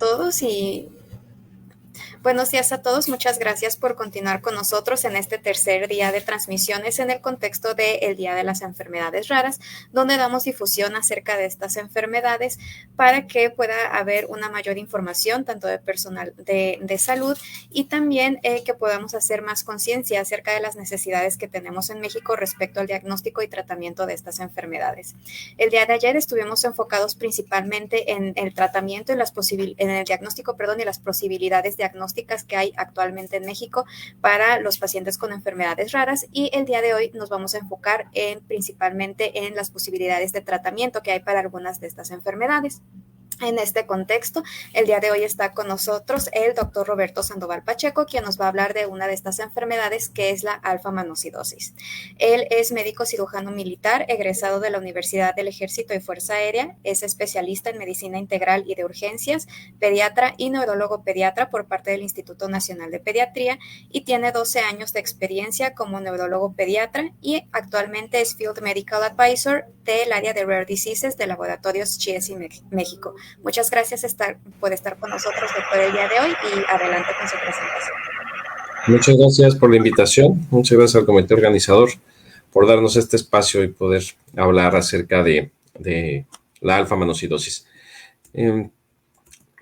todos y buenos días a todos. Muchas gracias por continuar con nosotros en este tercer día de transmisiones en el contexto del Día de las Enfermedades Raras, donde damos difusión acerca de estas enfermedades para que pueda haber una mayor información tanto de personal de salud y también que podamos hacer más conciencia acerca de las necesidades que tenemos en México respecto al diagnóstico y tratamiento de estas enfermedades. El día de ayer estuvimos enfocados principalmente en el tratamiento y en el diagnóstico, y las posibilidades diagnósticas que hay actualmente en México para los pacientes con enfermedades raras, y el día de hoy nos vamos a enfocar principalmente en las posibilidades de tratamiento que hay para algunas de estas enfermedades. En este contexto, el día de hoy está con nosotros el doctor Roberto Sandoval Pacheco, quien nos va a hablar de una de estas enfermedades, que es la alfa-manosidosis. Él es médico cirujano militar, egresado de la Universidad del Ejército y Fuerza Aérea, es especialista en medicina integral y de urgencias, pediatra y neurólogo pediatra por parte del Instituto Nacional de Pediatría, y tiene 12 años de experiencia como neurólogo pediatra y actualmente es Field Medical Advisor del área de Rare Diseases de Laboratorios GSI México. Muchas gracias por estar con nosotros, doctor, el día de hoy, y adelante con su presentación. Muchas gracias por la invitación, muchas gracias al comité organizador por darnos este espacio y poder hablar acerca de la alfa-manosidosis.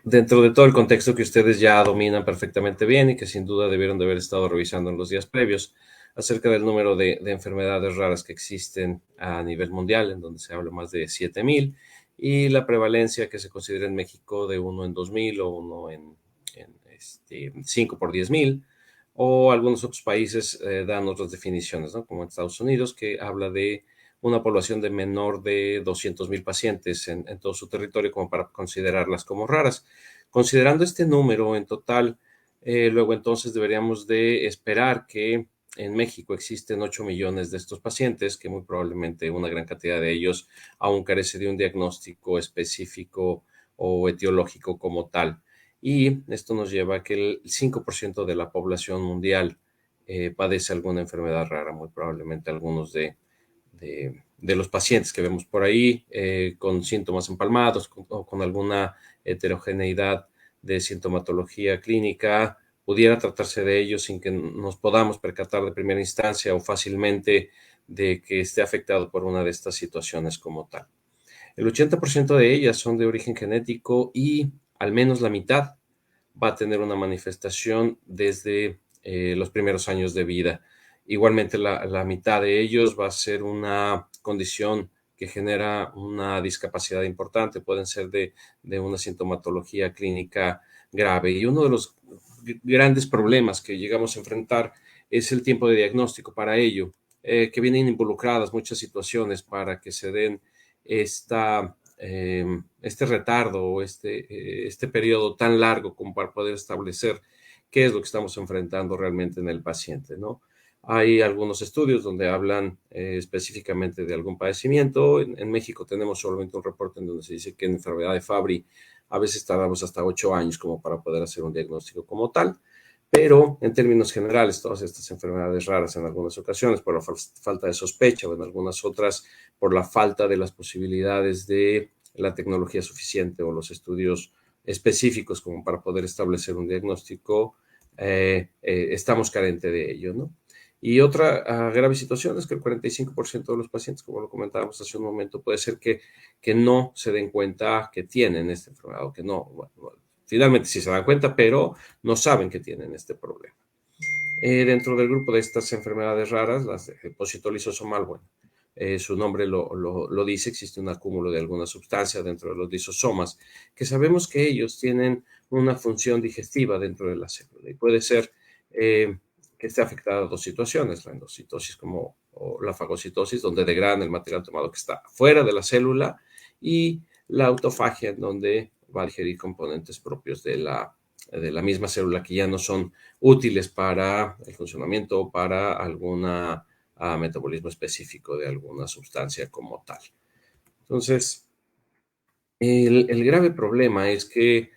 Dentro de todo el contexto que ustedes ya dominan perfectamente bien y que sin duda debieron de haber estado revisando en los días previos, acerca del número de enfermedades raras que existen a nivel mundial, en donde se habla más de 7,000, y la prevalencia que se considera en México de 1 en 2,000 o 1 en 5 por 10,000, o algunos otros países dan otras definiciones, ¿no? Como en Estados Unidos, que habla de una población de menor de 200,000 pacientes en todo su territorio, como para considerarlas como raras. Considerando este número en total, luego entonces deberíamos de esperar que en México existen 8 millones de estos pacientes, que muy probablemente una gran cantidad de ellos aún carece de un diagnóstico específico o etiológico como tal. Y esto nos lleva a que el 5% de la población mundial padece alguna enfermedad rara, muy probablemente algunos de los pacientes que vemos por ahí con síntomas empalmados o con alguna heterogeneidad de sintomatología clínica. Pudiera tratarse de ellos sin que nos podamos percatar de primera instancia o fácilmente de que esté afectado por una de estas situaciones como tal. El 80% de ellas son de origen genético y al menos la mitad va a tener una manifestación desde los primeros años de vida. Igualmente, la mitad de ellos va a ser una condición que genera una discapacidad importante. Pueden ser de una sintomatología clínica grave. Y uno de los grandes problemas que llegamos a enfrentar es el tiempo de diagnóstico para ello, que vienen involucradas muchas situaciones para que se den este retardo o este periodo tan largo como para poder establecer qué es lo que estamos enfrentando realmente en el paciente, ¿no? Hay algunos estudios donde hablan específicamente de algún padecimiento. En México tenemos solamente un reporte en donde se dice que en enfermedad de Fabry a veces tardamos hasta 8 años como para poder hacer un diagnóstico como tal. Pero en términos generales, todas estas enfermedades raras en algunas ocasiones por la falta de sospecha o en algunas otras por la falta de las posibilidades de la tecnología suficiente o los estudios específicos como para poder establecer un diagnóstico, estamos carentes de ello, ¿no? Y otra grave situación es que el 45% de los pacientes, como lo comentábamos hace un momento, puede ser que no se den cuenta que tienen esta enfermedad o que no, bueno, finalmente sí se dan cuenta, pero no saben que tienen este problema. Dentro del grupo de estas enfermedades raras, las de depósito lisosomal, bueno, su nombre lo dice, existe un acúmulo de alguna sustancia dentro de los lisosomas, que sabemos que ellos tienen una función digestiva dentro de la célula, y puede ser que esté afectada a dos situaciones, la endocitosis o la fagocitosis, donde degradan el material tomado que está fuera de la célula, y la autofagia, en donde va a digerir componentes propios de la misma célula que ya no son útiles para el funcionamiento o para algún metabolismo específico de alguna sustancia como tal. Entonces, el grave problema es que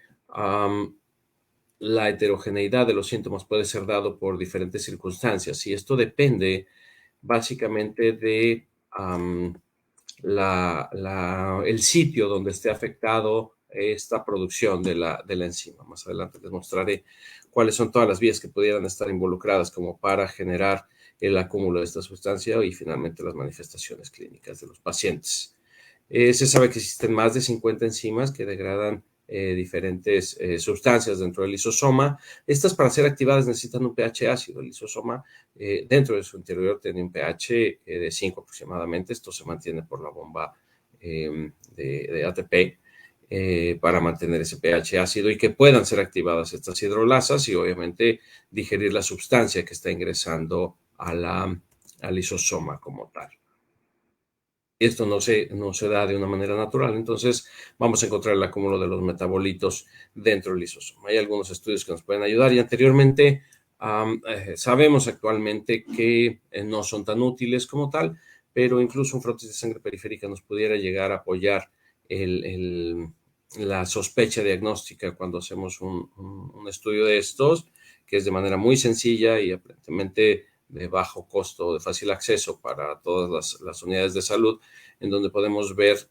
la heterogeneidad de los síntomas puede ser dado por diferentes circunstancias, y esto depende básicamente de el sitio donde esté afectado esta producción de la enzima. Más adelante les mostraré cuáles son todas las vías que pudieran estar involucradas como para generar el acúmulo de esta sustancia y finalmente las manifestaciones clínicas de los pacientes. Se sabe que existen más de 50 enzimas que degradan diferentes sustancias dentro del lisosoma. Estas, para ser activadas, necesitan un pH ácido. El lisosoma dentro de su interior tiene un pH de 5 aproximadamente. Esto se mantiene por la bomba de ATP para mantener ese pH ácido y que puedan ser activadas estas hidrolasas y obviamente digerir la sustancia que está ingresando al lisosoma como tal. Esto no se da de una manera natural, entonces vamos a encontrar el acúmulo de los metabolitos dentro del lisosoma. Hay algunos estudios que nos pueden ayudar y anteriormente sabemos actualmente que no son tan útiles como tal, pero incluso un frotis de sangre periférica nos pudiera llegar a apoyar la sospecha diagnóstica cuando hacemos un estudio de estos, que es de manera muy sencilla y aparentemente de bajo costo, de fácil acceso para todas las unidades de salud, en donde podemos ver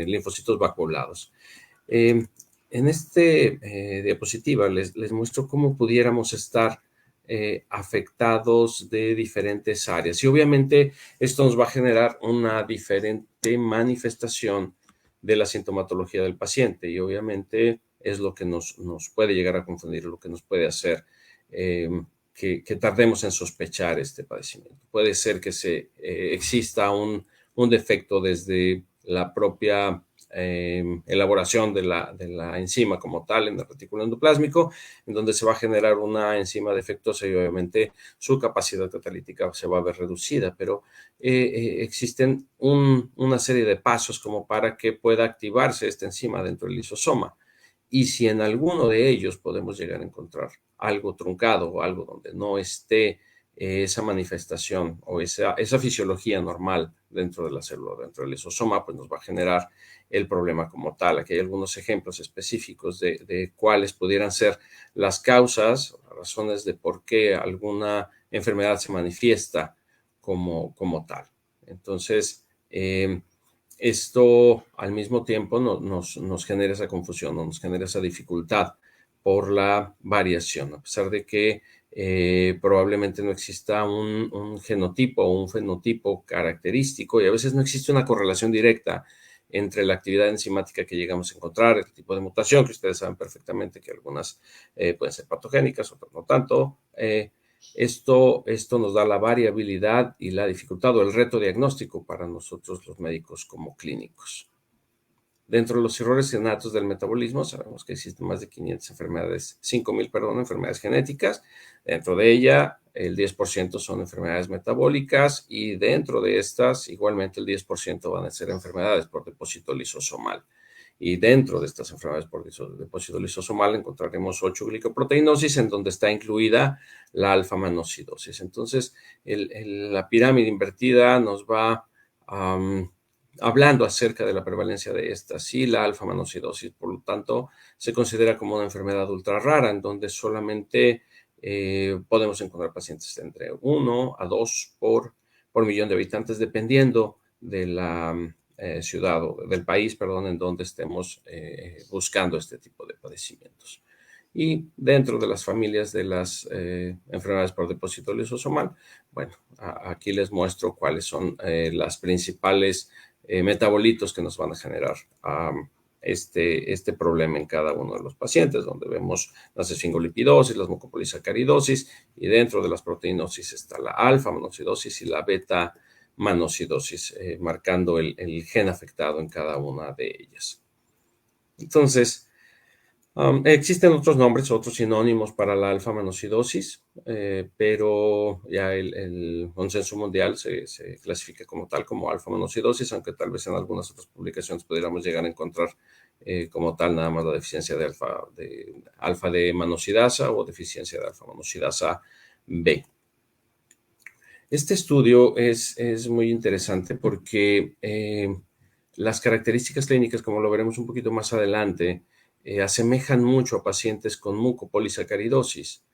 linfocitos vacuolados. En este diapositiva les muestro cómo pudiéramos estar afectados de diferentes áreas. Y obviamente esto nos va a generar una diferente manifestación de la sintomatología del paciente y obviamente es lo que nos puede llegar a confundir, lo que nos puede hacer que tardemos en sospechar este padecimiento. Puede ser que exista un defecto desde la propia elaboración de la enzima como tal en el retículo endoplásmico, en donde se va a generar una enzima defectuosa y obviamente su capacidad catalítica se va a ver reducida, pero existen una serie de pasos como para que pueda activarse esta enzima dentro del lisosoma. Y si en alguno de ellos podemos llegar a encontrar algo truncado o algo donde no esté esa manifestación o esa fisiología normal dentro de la célula, dentro del lisosoma, pues nos va a generar el problema como tal. Aquí hay algunos ejemplos específicos de cuáles pudieran ser las causas, las razones de por qué alguna enfermedad se manifiesta como tal. Entonces, esto al mismo tiempo nos genera esa confusión, nos genera esa dificultad por la variación, a pesar de que probablemente no exista un genotipo o un fenotipo característico y a veces no existe una correlación directa entre la actividad enzimática que llegamos a encontrar, el tipo de mutación, que ustedes saben perfectamente que algunas pueden ser patogénicas, otras no tanto. Esto nos da la variabilidad y la dificultad o el reto diagnóstico para nosotros los médicos como clínicos. Dentro de los errores innatos del metabolismo, sabemos que existen más de 500 enfermedades, 5,000, enfermedades genéticas. Dentro de ella, el 10% son enfermedades metabólicas y dentro de estas, igualmente el 10% van a ser enfermedades por depósito lisosomal. Y dentro de estas enfermedades por depósito lisosomal encontraremos 8 glicoproteinosis, en donde está incluida la alfa-manosidosis. Entonces, la pirámide invertida nos va hablando acerca de la prevalencia de esta. Sí, la alfa-manosidosis, por lo tanto, se considera como una enfermedad ultra rara, en donde solamente podemos encontrar pacientes de entre 1 a 2 por millón de habitantes, dependiendo de la ciudad o del país, en donde estemos buscando este tipo de padecimientos. Y dentro de las familias de las enfermedades por depósito lisosomal, bueno, aquí les muestro cuáles son las principales metabolitos que nos van a generar este problema en cada uno de los pacientes, donde vemos las esfingolipidosis, las mucopolisacaridosis, y dentro de las proteinosis está la alfa-manosidosis y la beta-manosidosis, marcando el gen afectado en cada una de ellas. Entonces, existen otros nombres, otros sinónimos para la alfa-manosidosis, pero ya el consenso mundial se clasifica como tal, como alfa-manosidosis, aunque tal vez en algunas otras publicaciones pudiéramos llegar a encontrar como tal nada más la deficiencia de alfa de manosidasa o deficiencia de alfa-manosidasa B. Este estudio es muy interesante porque las características clínicas, como lo veremos un poquito más adelante, asemejan mucho a pacientes con mucopolisacaridosis.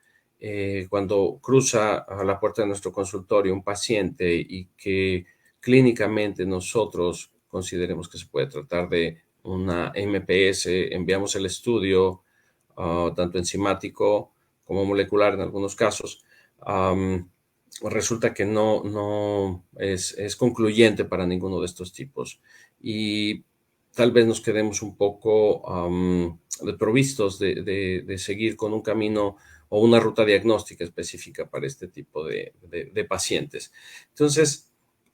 Cuando cruza a la puerta de nuestro consultorio un paciente y que clínicamente nosotros consideremos que se puede tratar de una MPS, enviamos el estudio, tanto enzimático como molecular en algunos casos, resulta que no es concluyente para ninguno de estos tipos. Y tal vez nos quedemos un poco desprovistos de seguir con un camino o una ruta diagnóstica específica para este tipo de pacientes. Entonces,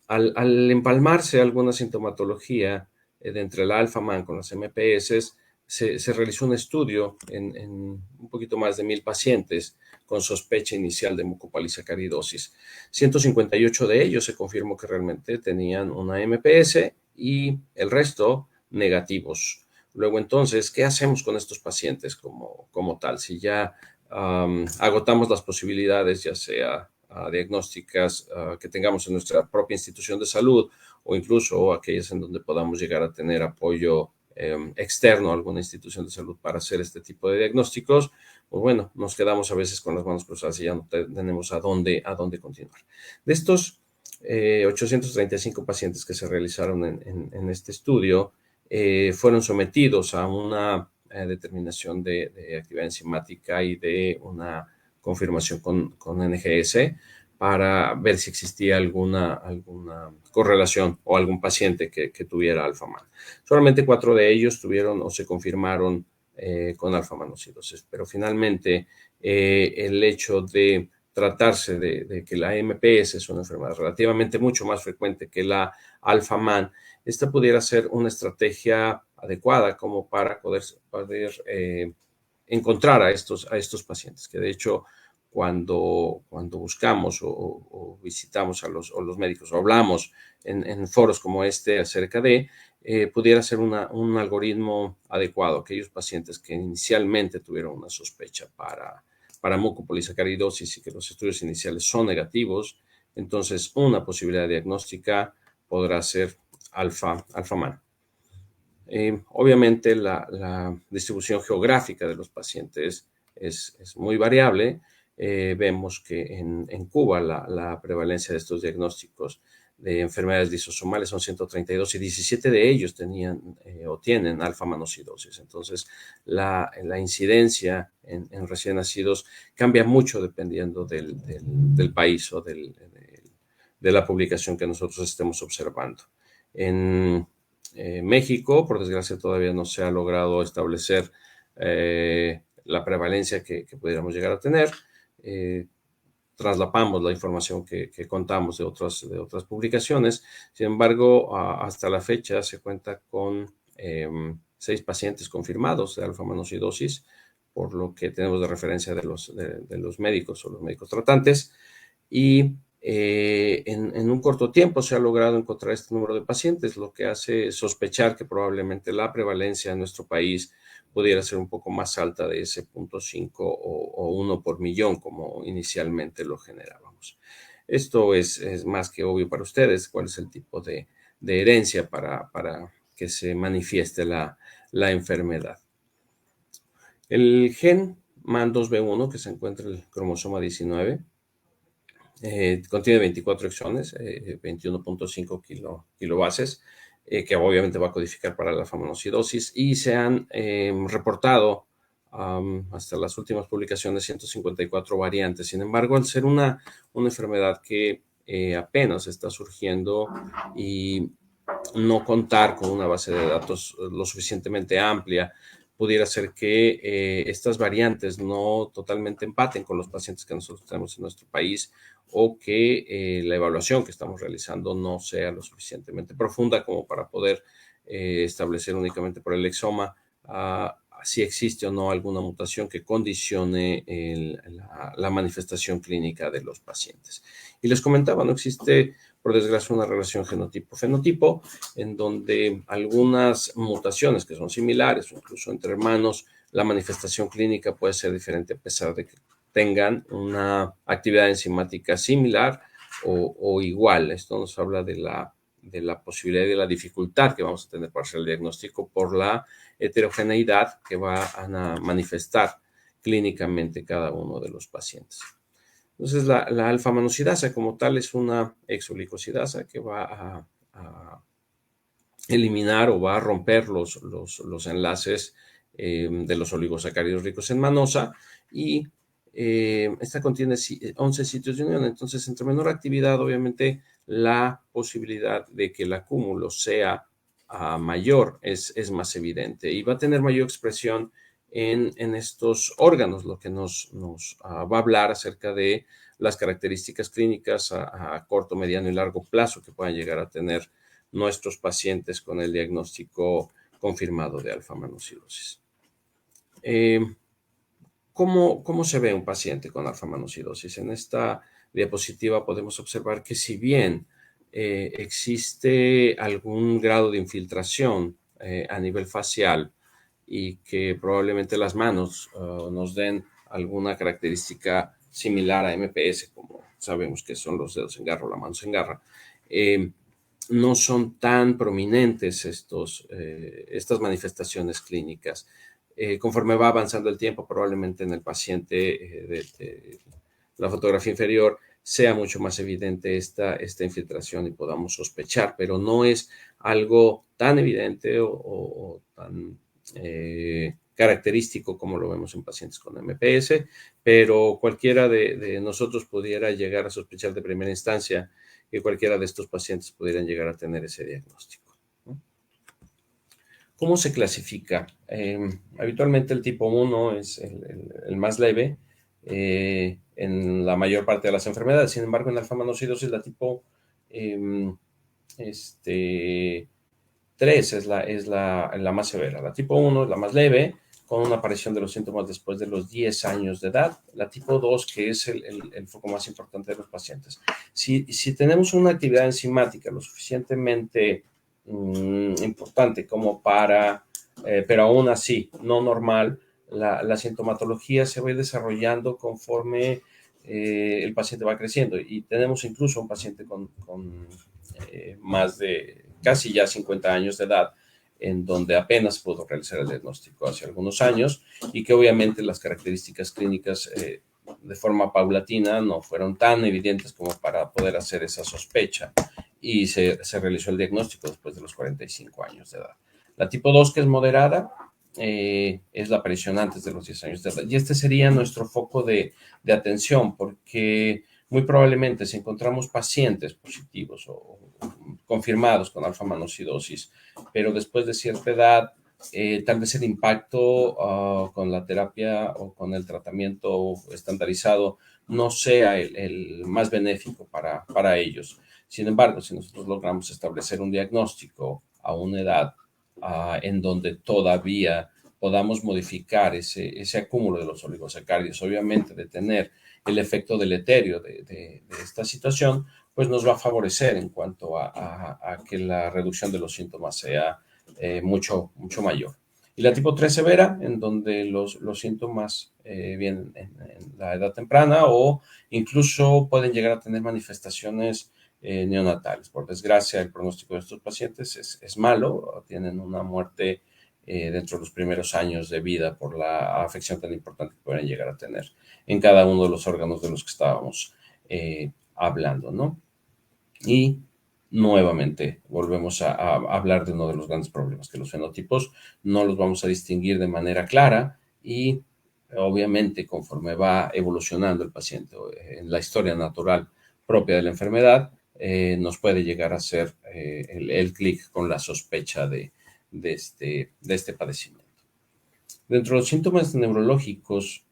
al empalmarse alguna sintomatología de entre el alfa-MAN con las MPS, se realizó un estudio en un poquito más de 1,000 pacientes con sospecha inicial de mucopolisacaridosis. 158 de ellos se confirmó que realmente tenían una MPS y el resto negativos. Luego, entonces, ¿qué hacemos con estos pacientes como tal? Si ya agotamos las posibilidades, ya sea diagnósticas que tengamos en nuestra propia institución de salud o incluso aquellas en donde podamos llegar a tener apoyo externo a alguna institución de salud para hacer este tipo de diagnósticos, pues bueno, nos quedamos a veces con las manos cruzadas y ya no tenemos a dónde continuar. De estos 835 pacientes que se realizaron en este estudio, fueron sometidos a una determinación de actividad enzimática y de una confirmación con NGS para ver si existía alguna correlación o algún paciente que tuviera alfa-MAN. Solamente 4 de ellos tuvieron o se confirmaron con alfa-manocidosis, pero finalmente el hecho de tratarse de que la MPS es una enfermedad relativamente mucho más frecuente que la alfa-MAN, esta pudiera ser una estrategia adecuada como para poder encontrar a estos pacientes, que de hecho cuando buscamos o visitamos a los médicos o hablamos en foros como este acerca de, pudiera ser un algoritmo adecuado. Aquellos pacientes que inicialmente tuvieron una sospecha para mucopolisacaridosis y que los estudios iniciales son negativos, entonces una posibilidad diagnóstica podrá ser alfa-MAN. Obviamente la distribución geográfica de los pacientes es muy variable. Vemos que en Cuba la prevalencia de estos diagnósticos de enfermedades lisosomales son 132 y 17 de ellos tenían o tienen alfa-manocidosis. Entonces, la incidencia en recién nacidos cambia mucho dependiendo del país o de la publicación que nosotros estemos observando. En México, por desgracia, todavía no se ha logrado establecer la prevalencia que pudiéramos llegar a tener. Traslapamos la información que contamos de otras publicaciones. Sin embargo, hasta la fecha se cuenta con 6 pacientes confirmados de alfa-manocidosis, por lo que tenemos de referencia de los médicos o los médicos tratantes. Y en un corto tiempo se ha logrado encontrar este número de pacientes, lo que hace sospechar que probablemente la prevalencia en nuestro país pudiera ser un poco más alta de ese 0.5 o 1 por millón, como inicialmente lo generábamos. Esto es más que obvio para ustedes, cuál es el tipo de herencia para que se manifieste la enfermedad. El gen MAN2B1, que se encuentra en el cromosoma 19, contiene 24 exones, 21.5 kilobases, que obviamente va a codificar para la alfa-manocidosis, y se han reportado hasta las últimas publicaciones 154 variantes. Sin embargo, al ser una enfermedad que apenas está surgiendo y no contar con una base de datos lo suficientemente amplia, pudiera ser que estas variantes no totalmente empaten con los pacientes que nosotros tenemos en nuestro país, o que la evaluación que estamos realizando no sea lo suficientemente profunda como para poder establecer únicamente por el exoma si existe o no alguna mutación que condicione la manifestación clínica de los pacientes. Y les comentaba, no existe, por desgracia, una relación genotipo-fenotipo, en donde algunas mutaciones que son similares o incluso entre hermanos, la manifestación clínica puede ser diferente a pesar de que tengan una actividad enzimática similar o igual. Esto nos habla de la posibilidad y de la dificultad que vamos a tener para hacer el diagnóstico por la heterogeneidad que va a manifestar clínicamente cada uno de los pacientes. Entonces, la alfa-manosidasa como tal es una exolicosidasa que va a eliminar o va a romper los enlaces de los oligosacáridos ricos en manosa y esta contiene 11 sitios de unión. Entonces, entre menor actividad, obviamente, la posibilidad de que el acúmulo sea mayor es más evidente y va a tener mayor expresión en estos órganos, lo que nos va a hablar acerca de las características clínicas a corto, mediano y largo plazo que puedan llegar a tener nuestros pacientes con el diagnóstico confirmado de alfa-manosidosis. ¿Cómo se ve un paciente con alfa-manosidosis? En esta diapositiva podemos observar que si bien existe algún grado de infiltración a nivel facial y que probablemente las manos nos den alguna característica similar a MPS, como sabemos que son los dedos en garra o la mano en garra, no son tan prominentes estas manifestaciones clínicas. Conforme va avanzando el tiempo, probablemente en el paciente de la fotografía inferior sea mucho más evidente esta infiltración y podamos sospechar, pero no es algo tan evidente o tan característico como lo vemos en pacientes con MPS, pero cualquiera de nosotros pudiera llegar a sospechar de primera instancia que cualquiera de estos pacientes pudieran llegar a tener ese diagnóstico, ¿no? ¿Cómo se clasifica? Habitualmente el tipo 1 es el más leve en la mayor parte de las enfermedades. Sin embargo, en la alfa-manosidosis la tipo 3 es la más severa. La tipo 1 es la más leve, con una aparición de los síntomas después de los 10 años de edad. La tipo 2, que es el foco más importante de los pacientes. Si tenemos una actividad enzimática lo suficientemente importante como para, pero aún así no normal, la sintomatología se va a ir desarrollando conforme el paciente va creciendo. Y tenemos incluso un paciente con más de casi ya 50 años de edad, en donde apenas pudo realizar el diagnóstico hace algunos años y que obviamente las características clínicas de forma paulatina no fueron tan evidentes como para poder hacer esa sospecha y se realizó el diagnóstico después de los 45 años de edad. La tipo 2, que es moderada, es la aparición antes de los 10 años de edad. Y este sería nuestro foco de atención, porque muy probablemente si encontramos pacientes positivos o confirmados con alfa-manosidosis, pero después de cierta edad, tal vez el impacto con la terapia o con el tratamiento estandarizado no sea el más benéfico para ellos. Sin embargo, si nosotros logramos establecer un diagnóstico a una edad en donde todavía podamos modificar ese acúmulo de los oligosacáridos, obviamente detener el efecto deleterio de esta situación, pues nos va a favorecer en cuanto a que la reducción de los síntomas sea mucho mayor. Y la tipo 3 severa, en donde los síntomas vienen en la edad temprana o incluso pueden llegar a tener manifestaciones neonatales. Por desgracia, el pronóstico de estos pacientes es malo, tienen una muerte dentro de los primeros años de vida por la afección tan importante que pueden llegar a tener en cada uno de los órganos de los que estábamos hablando, ¿no? Y nuevamente volvemos a hablar de uno de los grandes problemas, que los fenotipos no los vamos a distinguir de manera clara y obviamente conforme va evolucionando el paciente en la historia natural propia de la enfermedad, nos puede llegar a hacer el clic con la sospecha de este padecimiento. Dentro de los síntomas neurológicos,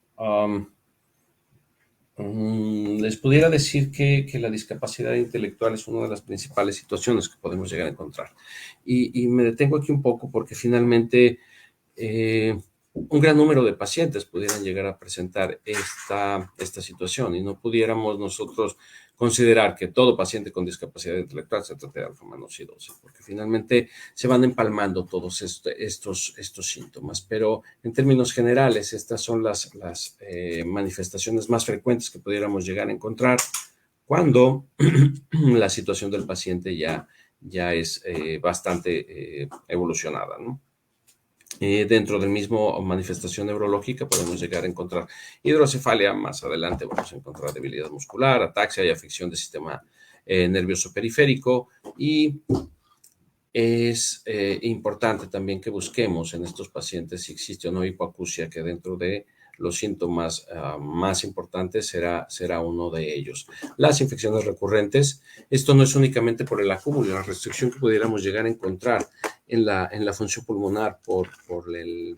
les pudiera decir que la discapacidad intelectual es una de las principales situaciones que podemos llegar a encontrar. Y me detengo aquí un poco porque finalmente un gran número de pacientes pudieran llegar a presentar esta situación y no pudiéramos nosotros considerar que todo paciente con discapacidad intelectual se trate de alfa-manosidosis, porque finalmente se van empalmando todos estos síntomas. Pero en términos generales, estas son las manifestaciones más frecuentes que pudiéramos llegar a encontrar cuando la situación del paciente ya es bastante evolucionada, ¿no? Dentro del mismo manifestación neurológica podemos llegar a encontrar hidrocefalia, más adelante vamos a encontrar debilidad muscular, ataxia y afección del sistema nervioso periférico y es importante también que busquemos en estos pacientes si existe o no hipoacusia, que dentro de los síntomas más importantes será uno de ellos. Las infecciones recurrentes, esto no es únicamente por el acúmulo, la restricción que pudiéramos llegar a encontrar en la función pulmonar por el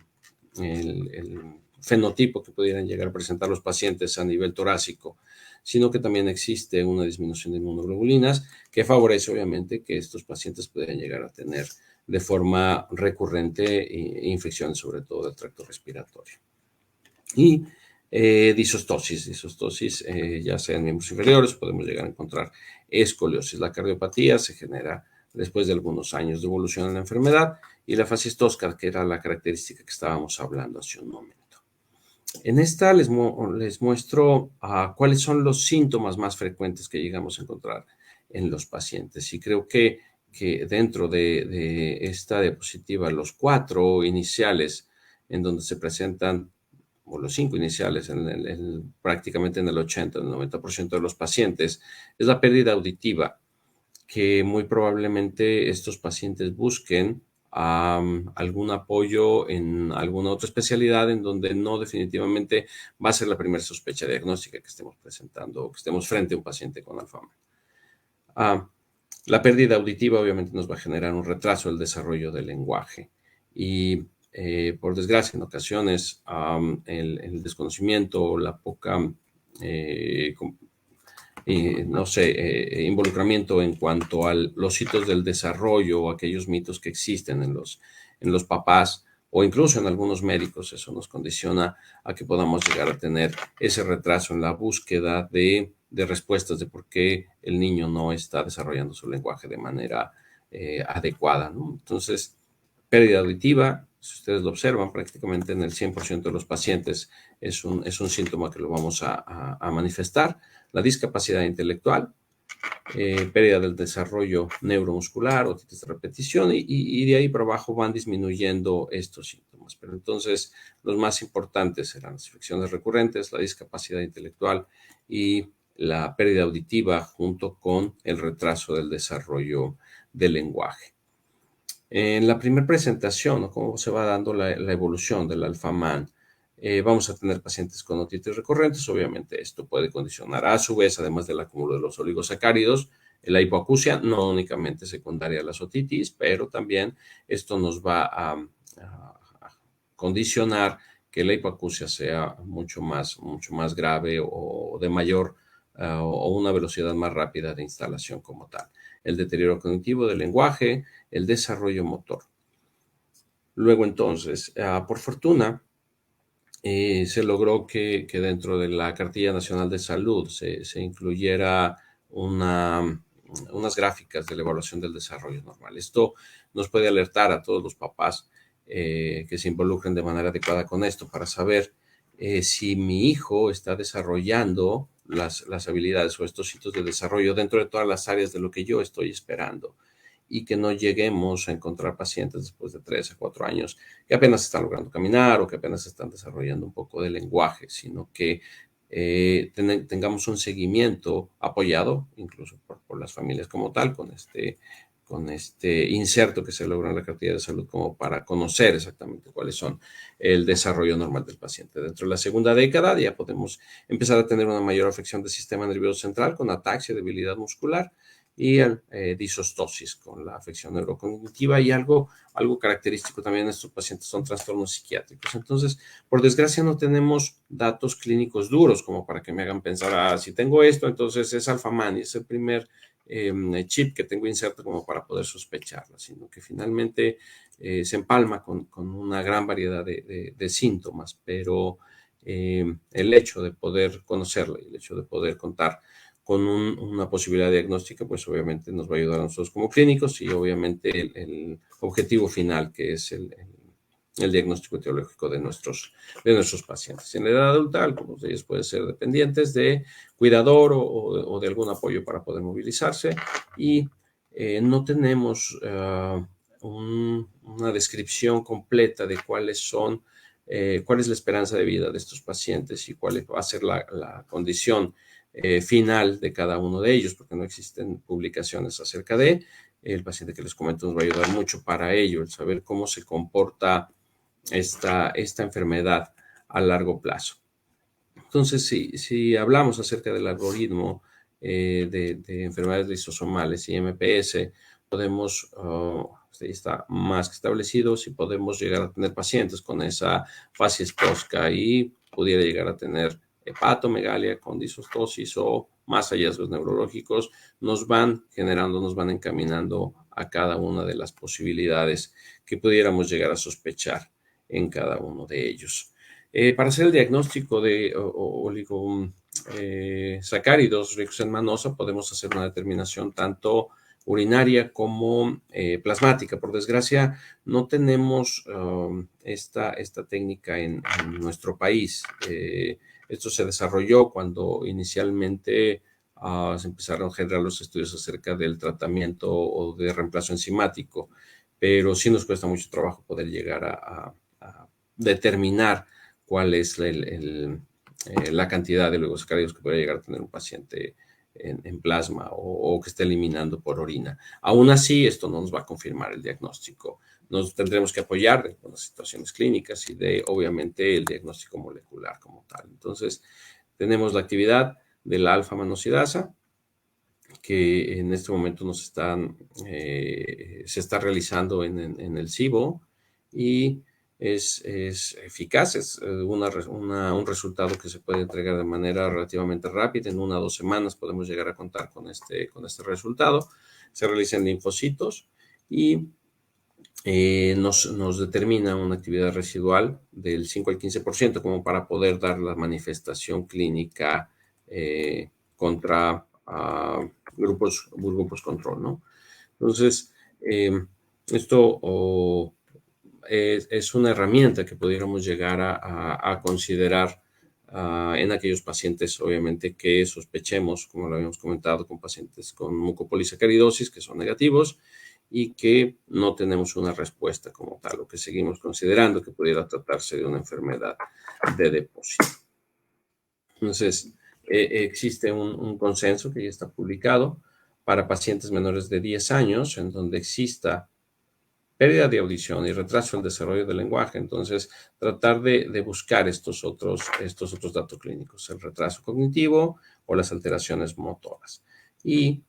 fenotipo que pudieran llegar a presentar los pacientes a nivel torácico, sino que también existe una disminución de inmunoglobulinas que favorece obviamente que estos pacientes puedan llegar a tener de forma recurrente infecciones, sobre todo del tracto respiratorio. Y disostosis, ya sea en miembros inferiores, podemos llegar a encontrar escoliosis. La cardiopatía se genera después de algunos años de evolución en la enfermedad, y la fascia tosca, que era la característica que estábamos hablando hace un momento. En esta les muestro cuáles son los síntomas más frecuentes que llegamos a encontrar en los pacientes. Y creo que dentro de esta diapositiva, los 4 iniciales en donde se presentan, o los 5 iniciales, prácticamente en el 80, el 90% de los pacientes, es la pérdida auditiva, que muy probablemente estos pacientes busquen algún apoyo en alguna otra especialidad en donde no definitivamente va a ser la primera sospecha diagnóstica que estemos presentando o que estemos frente a un paciente con Alzheimer. La pérdida auditiva obviamente nos va a generar un retraso del desarrollo del lenguaje y por desgracia en ocasiones el desconocimiento o la poca involucramiento en cuanto a los hitos del desarrollo o aquellos mitos que existen en los papás o incluso en algunos médicos, eso nos condiciona a que podamos llegar a tener ese retraso en la búsqueda de respuestas de por qué el niño no está desarrollando su lenguaje de manera adecuada, ¿no? Entonces, pérdida auditiva, si ustedes lo observan, prácticamente en el 100% de los pacientes es un síntoma que lo vamos a manifestar. La discapacidad intelectual, pérdida del desarrollo neuromuscular, otitis de repetición, y de ahí para abajo van disminuyendo estos síntomas. Pero entonces los más importantes serán las infecciones recurrentes, la discapacidad intelectual y la pérdida auditiva junto con el retraso del desarrollo del lenguaje. En la primera presentación, ¿no?, cómo se va dando la evolución del Alpha-MAN, vamos a tener pacientes con otitis recurrentes. Obviamente esto puede condicionar a su vez, además del acúmulo de los oligosacáridos, la hipoacusia, no únicamente secundaria a las otitis, pero también esto nos va a condicionar que la hipoacusia sea mucho más grave o de mayor o una velocidad más rápida de instalación como tal. El deterioro cognitivo del lenguaje, el desarrollo motor. Luego entonces, por fortuna, se logró que dentro de la Cartilla Nacional de Salud se incluyera unas gráficas de la evaluación del desarrollo normal. Esto nos puede alertar a todos los papás que se involucren de manera adecuada con esto para saber si mi hijo está desarrollando las habilidades o estos hitos de desarrollo dentro de todas las áreas de lo que yo estoy esperando, y que no lleguemos a encontrar pacientes después de 3 a 4 años que apenas están logrando caminar o que apenas están desarrollando un poco de lenguaje, sino que tengamos un seguimiento apoyado incluso por las familias como tal, con este inserto que se logra en la cartilla de salud como para conocer exactamente cuáles son el desarrollo normal del paciente. Dentro de la segunda década ya podemos empezar a tener una mayor afección del sistema nervioso central con ataxia, debilidad muscular y disostosis con la afección neurocognitiva, y algo característico también en estos pacientes son trastornos psiquiátricos. Entonces, por desgracia no tenemos datos clínicos duros como para que me hagan pensar, si tengo esto, entonces es Alpha-MAN y es el primer chip que tengo inserto como para poder sospecharla, sino que finalmente se empalma con una gran variedad de síntomas, pero el hecho de poder conocerla y el hecho de poder contar con una posibilidad diagnóstica, pues obviamente nos va a ayudar a nosotros como clínicos, y obviamente el objetivo final, que es el diagnóstico etiológico de nuestros pacientes. En la edad adulta, algunos de ellos pueden ser dependientes de cuidador o de algún apoyo para poder movilizarse, y no tenemos una descripción completa de cuál es la esperanza de vida de estos pacientes y cuál va a ser la condición final de cada uno de ellos, porque no existen publicaciones acerca de. el paciente que les comento nos va a ayudar mucho para ello, el saber cómo se comporta esta enfermedad a largo plazo. Entonces, si hablamos acerca del algoritmo de enfermedades lisosomales y MPS, podemos, está más que establecido, si podemos llegar a tener pacientes con esa facies tosca y pudiera llegar a tener hepatomegalia con disostosis o más hallazgos neurológicos, nos van generando, nos van encaminando a cada una de las posibilidades que pudiéramos llegar a sospechar en cada uno de ellos. Para hacer el diagnóstico de oligosacáridos ricos en manosa, podemos hacer una determinación tanto urinaria como plasmática. Por desgracia, no tenemos esta técnica en nuestro país. Esto se desarrolló cuando inicialmente se empezaron a generar los estudios acerca del tratamiento o de reemplazo enzimático, pero sí nos cuesta mucho trabajo poder llegar a determinar cuál es la cantidad de oligosacáridos que puede llegar a tener un paciente en plasma o que esté eliminando por orina. Aún así, esto no nos va a confirmar el diagnóstico. Nos tendremos que apoyar con las situaciones clínicas y obviamente, el diagnóstico molecular como tal. Entonces, tenemos la actividad de la alfa-manosidasa, que en este momento se está realizando en el SIBO y es eficaz, es un resultado que se puede entregar de manera relativamente rápida. En 1 o 2 semanas podemos llegar a contar con este resultado. Se realizan linfocitos y nos determina una actividad residual del 5 al 15% como para poder dar la manifestación clínica contra grupos control, ¿no? Entonces, esto es una herramienta que pudiéramos llegar a considerar en aquellos pacientes, obviamente, que sospechemos, como lo habíamos comentado, con pacientes con mucopolisacaridosis que son negativos y que no tenemos una respuesta como tal, o que seguimos considerando que pudiera tratarse de una enfermedad de depósito. Entonces, existe un consenso que ya está publicado para pacientes menores de 10 años en donde exista pérdida de audición y retraso en el desarrollo del lenguaje. Entonces, tratar de buscar estos otros datos clínicos, el retraso cognitivo o las alteraciones motoras. Y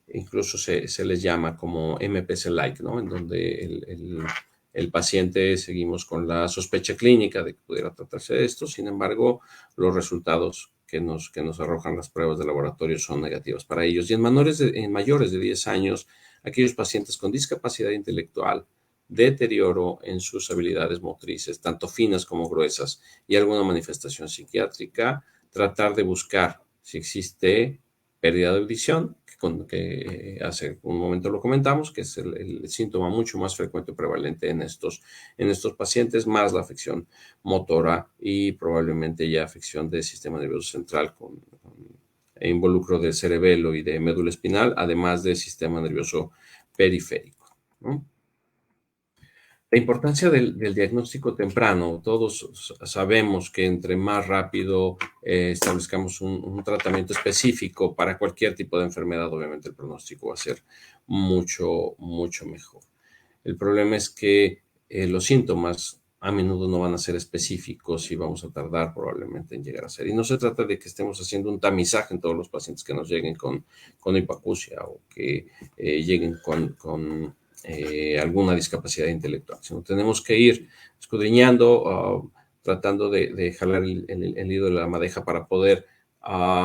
incluso se les llama como MPS-like, ¿no? En donde el paciente seguimos con la sospecha clínica de que pudiera tratarse de esto. Sin embargo, los resultados que nos arrojan las pruebas de laboratorio son negativos para ellos. Y en mayores de 10 años, aquellos pacientes con discapacidad intelectual, deterioro en sus habilidades motrices, tanto finas como gruesas, y alguna manifestación psiquiátrica, tratar de buscar si existe pérdida de audición, que hace un momento lo comentamos, que es el síntoma mucho más frecuente y prevalente en estos pacientes, más la afección motora y probablemente ya afección del sistema nervioso central con involucro del cerebelo y de médula espinal, además del sistema nervioso periférico, ¿no? La importancia del diagnóstico temprano. Todos sabemos que entre más rápido establezcamos un tratamiento específico para cualquier tipo de enfermedad, obviamente el pronóstico va a ser mucho, mucho mejor. El problema es que los síntomas a menudo no van a ser específicos y vamos a tardar probablemente en llegar a ser. Y no se trata de que estemos haciendo un tamizaje en todos los pacientes que nos lleguen con hipacusia o que lleguen con alguna discapacidad intelectual, sino tenemos que ir escudriñando, tratando de jalar el hilo de la madeja para poder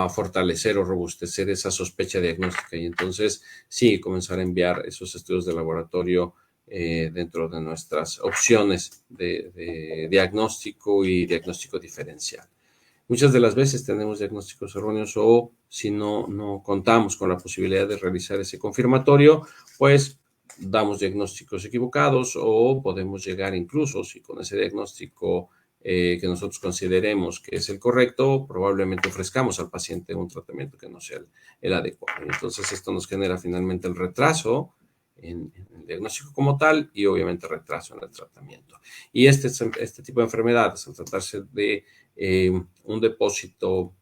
fortalecer o robustecer esa sospecha diagnóstica y entonces sí comenzar a enviar esos estudios de laboratorio dentro de nuestras opciones de diagnóstico y diagnóstico diferencial. Muchas de las veces tenemos diagnósticos erróneos o si no contamos con la posibilidad de realizar ese confirmatorio, pues damos diagnósticos equivocados o podemos llegar incluso, si con ese diagnóstico que nosotros consideremos que es el correcto, probablemente ofrezcamos al paciente un tratamiento que no sea el adecuado. Entonces, esto nos genera finalmente el retraso en el diagnóstico como tal y obviamente retraso en el tratamiento. Y este tipo de enfermedades, al tratarse de un depósito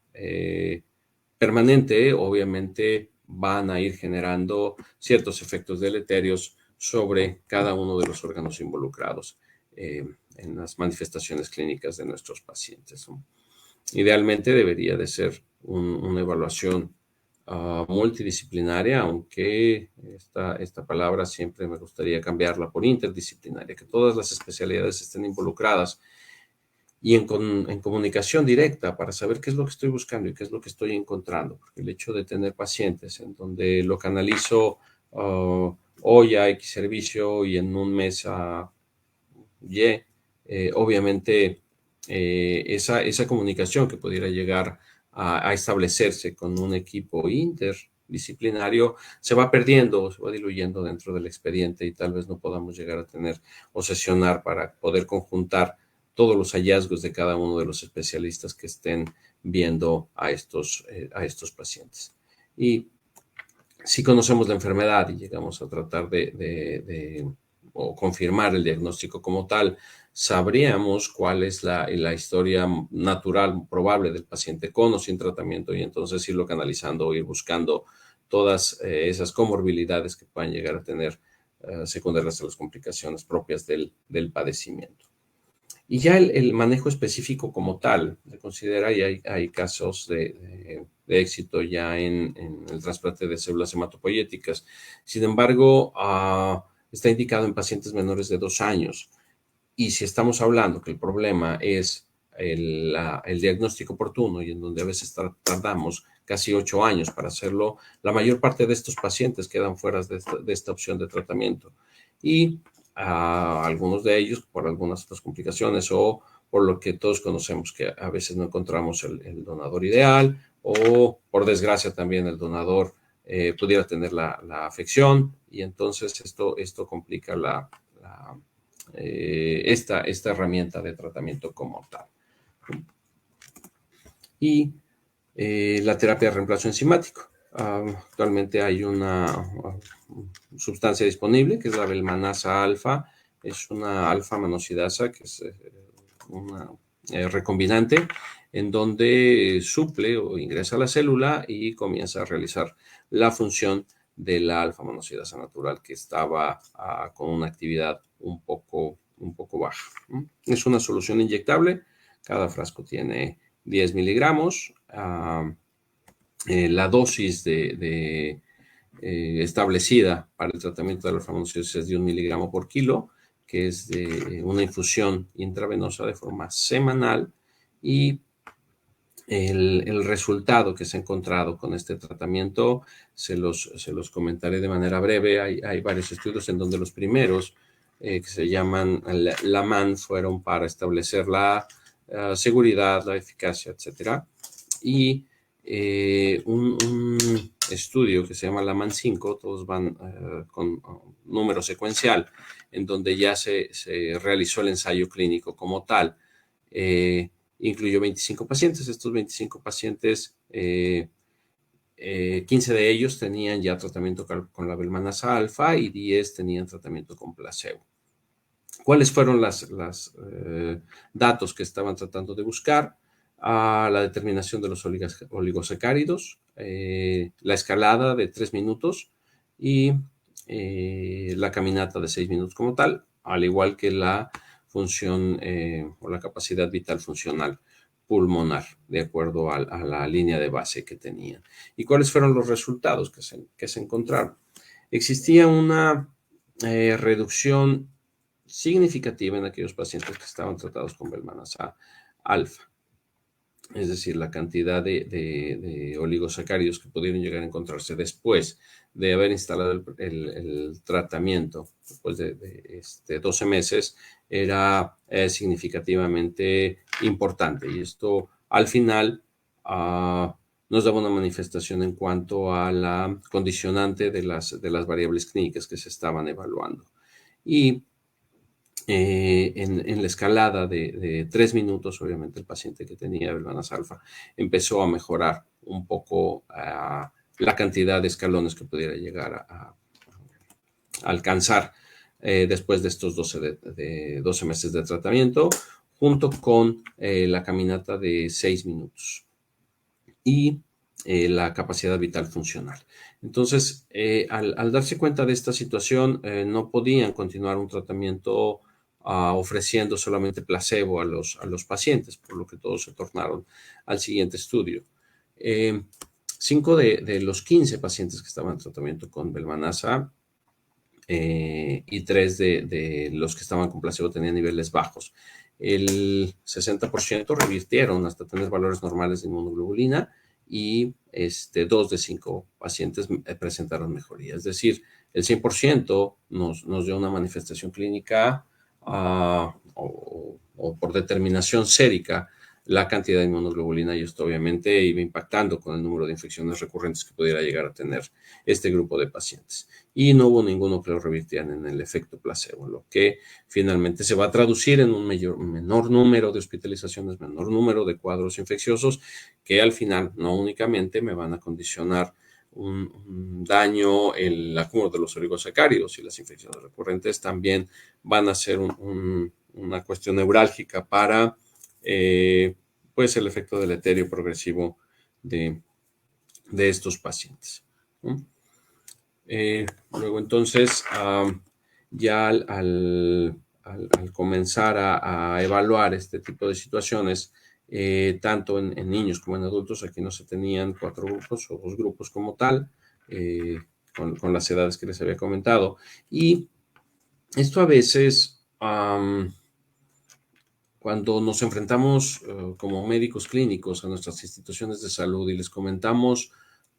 permanente, obviamente van a ir generando ciertos efectos deleterios sobre cada uno de los órganos involucrados en las manifestaciones clínicas de nuestros pacientes, ¿no? Idealmente debería de ser una evaluación multidisciplinaria, aunque esta palabra siempre me gustaría cambiarla por interdisciplinaria, que todas las especialidades estén involucradas y en comunicación directa para saber qué es lo que estoy buscando y qué es lo que estoy encontrando. Porque el hecho de tener pacientes en donde lo canalizo hoy a X servicio y en un mes a Y, obviamente esa comunicación que pudiera llegar a establecerse con un equipo interdisciplinario se va perdiendo, se va diluyendo dentro del expediente y tal vez no podamos llegar a tener o sesionar para poder conjuntar todos los hallazgos de cada uno de los especialistas que estén viendo a estos pacientes. Y si conocemos la enfermedad y llegamos a tratar o confirmar el diagnóstico como tal, sabríamos cuál es la historia natural probable del paciente con o sin tratamiento y entonces irlo canalizando o ir buscando todas esas comorbilidades que puedan llegar a tener secundarias a las complicaciones propias del padecimiento. Y ya el manejo específico como tal, se considera, y hay casos de éxito ya en el trasplante de células hematopoyéticas. Sin embargo, está indicado en pacientes menores de 2 años. Y si estamos hablando que el problema es el diagnóstico oportuno y en donde a veces tardamos casi 8 años para hacerlo, la mayor parte de estos pacientes quedan fuera de esta opción de tratamiento. Y algunos de ellos por algunas otras complicaciones o por lo que todos conocemos que a veces no encontramos el donador ideal o por desgracia también el donador pudiera tener la afección y entonces esto complica esta herramienta de tratamiento como tal. Y la terapia de reemplazo enzimático. Actualmente hay una sustancia disponible que es la belmanasa alfa. Es una alfa-manosidasa que es una recombinante en donde suple o ingresa a la célula y comienza a realizar la función de la alfa-manosidasa natural que estaba con una actividad un poco baja. Es una solución inyectable. Cada frasco tiene 10 miligramos. La dosis establecida para el tratamiento de la alfa-manosidasa es de 1 miligramo por kilo, que es de una infusión intravenosa de forma semanal y el resultado que se ha encontrado con este tratamiento se los comentaré de manera breve. Hay varios estudios en donde los primeros que se llaman LAMAN fueron para establecer la seguridad, la eficacia, etcétera. Y un estudio que se llama LAMAN 5, todos van con número secuencial, en donde ya se realizó el ensayo clínico como tal. Incluyó 25 pacientes. Estos 25 pacientes, 15 de ellos tenían ya tratamiento con la belmanasa alfa y 10 tenían tratamiento con placebo. ¿Cuáles fueron los datos que estaban tratando de buscar? La determinación de los oligosacáridos, la escalada de 3 minutos y la caminata de 6 minutos como tal, al igual que la función o la capacidad vital funcional pulmonar, de acuerdo a la línea de base que tenían. ¿Y cuáles fueron los resultados que se encontraron? Existía una reducción significativa en aquellos pacientes que estaban tratados con belmanasa alfa. Es decir, la cantidad de oligosacáridos que pudieron llegar a encontrarse después de haber instalado el tratamiento, después de 12 meses, era significativamente importante. Y esto, al final, nos daba una manifestación en cuanto a la condicionante de las variables clínicas que se estaban evaluando. Y en la escalada de 3 minutos, obviamente el paciente que tenía belmanasa alfa empezó a mejorar un poco la cantidad de escalones que pudiera llegar a alcanzar después de estos 12 meses de tratamiento, junto con la caminata de 6 minutos. Y la capacidad vital funcional. Entonces, al darse cuenta de esta situación, no podían continuar un tratamiento ofreciendo solamente placebo a los pacientes, por lo que todos se tornaron al siguiente estudio. 5 de los 15 pacientes que estaban en tratamiento con Belmanasa y 3 de los que estaban con placebo tenían niveles bajos. El 60% revirtieron hasta tener valores normales de inmunoglobulina y 2 de 5 pacientes presentaron mejoría. Es decir, el 100% nos dio una manifestación clínica o por determinación sérica la cantidad de inmunoglobulina, y esto obviamente iba impactando con el número de infecciones recurrentes que pudiera llegar a tener este grupo de pacientes. Y no hubo ninguno que lo revirtieran en el efecto placebo, lo que finalmente se va a traducir en un menor número de hospitalizaciones, menor número de cuadros infecciosos, que al final no únicamente me van a condicionar un daño, el acúmulo de los oligosacáridos y las infecciones recurrentes también van a ser una cuestión neurálgica para pues el efecto deleterio progresivo de estos pacientes, ¿no? Luego entonces, ya al comenzar a evaluar este tipo de situaciones, tanto en niños como en adultos, aquí no se tenían 4 grupos o 2 grupos como tal, con las edades que les había comentado. Y esto a veces, cuando nos enfrentamos como médicos clínicos a nuestras instituciones de salud y les comentamos